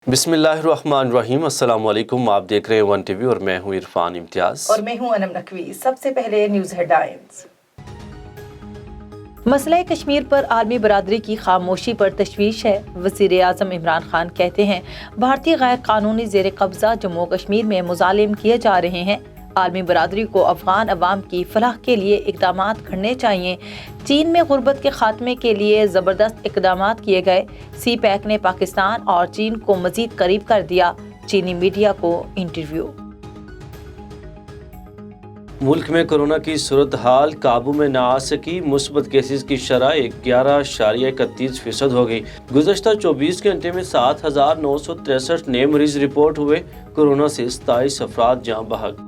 बिस्मिल्लाहिर्रहमानिर्रहीम। अस्सलाम वालेकुम। आप देख रहे हैं वन टीवी और मैं हूं इरफान इम्तियाज और मैं हूं अनम नकवी। सबसे पहले न्यूज़ हेडलाइंस। मसला कश्मीर पर आलमी बरादरी की खामोशी पर तशवीश है। वज़ीर आज़म इमरान खान कहते हैं भारतीय गैर कानूनी ज़ेर कब्ज़ा जम्मू कश्मीर में मुज़ालिम किए जा रहे हैं। आलमी बरादरी को अफ़गान अवाम की फलाह के लिए इक़दामात करने चाहिए। चीन में गुर्बत के खात्मे के लिए ज़बरदस्त इक़दामात किए गए। सी पैक ने पाकिस्तान और चीन को मज़ीद करीब कर दिया। चीनी मीडिया को इंटरव्यू। मुल्क में कोरोना की सूरत हाल काबू में न आ सकी। मुस्बत केसेस की शरह 11.31% हो गई। गुज़श्ता 24 घंटे में 7,963 नए मरीज रिपोर्ट हुए। कोरोना से 27 अफराद जान बहक।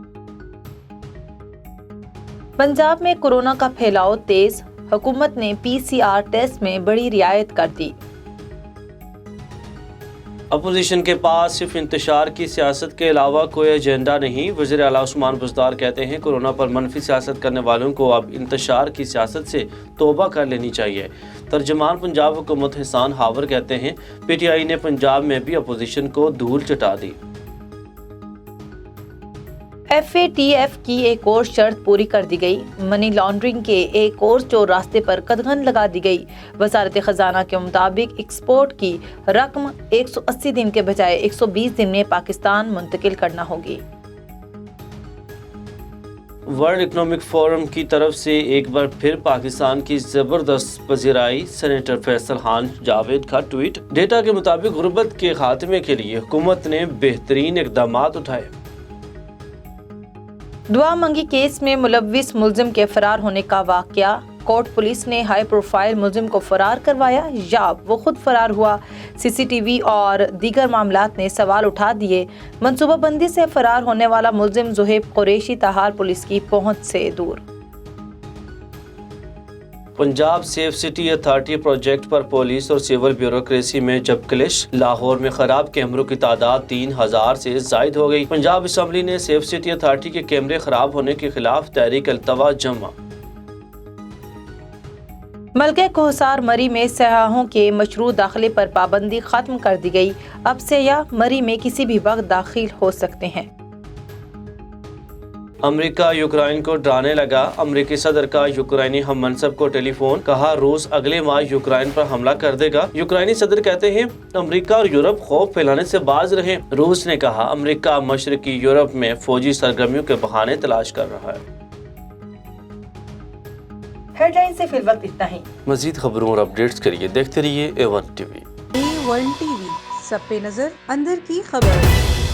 पंजाब में कोरोना का फैलाव तेज। हुकूमत ने PCR टेस्ट में बड़ी रियायत कर दी। अपोजिशन के पास सिर्फ इंतशार की सियासत के अलावा कोई एजेंडा नहीं। वज़ीर आला उस्मान बुज़दार कहते हैं कोरोना पर मनफी सियासत करने वालों को अब इंतशार की सियासत से तौबा कर लेनी चाहिए। तर्जमान पंजाब हुकूमत हसान हावर कहते हैं PTI ने पंजाब में भी अपोजिशन को धूल चटा दी। FATF की एक और शर्त पूरी कर दी गई। मनी लॉन्ड्रिंग के एक और चोर रास्ते पर कदगन लगा दी गई। वजारत खजाना के मुताबिक एक्सपोर्ट की रकम 180 दिन के बजाय 120 दिन में पाकिस्तान मुंतकिल करना होगी। वर्ल्ड इकोनॉमिक फोरम की तरफ से एक बार फिर पाकिस्तान की जबरदस्त पजीराई। सेनेटर फैसल खान जावेद का ट्वीट। डेटा के मुताबिक गुर्बत के खात्मे के लिए हुकूमत ने बेहतरीन इकदाम उठाए। दुआ मंगी केस में मुलव्विस मुल्जिम के फरार होने का वाकया। कोर्ट पुलिस ने हाई प्रोफाइल मुल्जिम को फरार करवाया या वो खुद फरार हुआ। CCTV और दीगर मामलात ने सवाल उठा दिए। मनसूबाबंदी से फरार होने वाला मुल्जिम ज़ुहैब कुरैशी ताहार पुलिस की पहुंच से दूर। Punjab safe city authority project पर पुलिस और सिविल ब्यूरोक्रेसी में जब क्लिश। लाहौर में खराब कैमरों की तादाद 3,000 से जायद हो गई। पंजाब असम्बली ने सेफ सिटी अथॉरिटी के कैमरे खराब होने के खिलाफ तहरीक अल्तवा जमा। मलके कोहसार मरी में सयाहों के मशरू दाखिले पर पाबंदी खत्म कर दी गई। अब सयाह मरी में किसी भी वक्त दाखिल हो सकते हैं। अमेरिका यूक्रेन को डराने लगा। अमेरिकी सदर का यूक्रेनी हम मनसब को टेलीफोन। कहा रूस अगले माह यूक्रेन पर हमला कर देगा। यूक्रेनी सदर कहते हैं अमेरिका और यूरोप खौफ फैलाने से बाज रहे। रूस ने कहा अमेरिका मशरकी यूरोप में फौजी सरगर्मियों के बहाने तलाश कर रहा है। हेडलाइन से फिर वक्त इतना ही। मजीद खबरों और अपडेट्स के लिए देखते रहिए A1 TV। A1 TV, सब पे नजर, अंदर की खबर।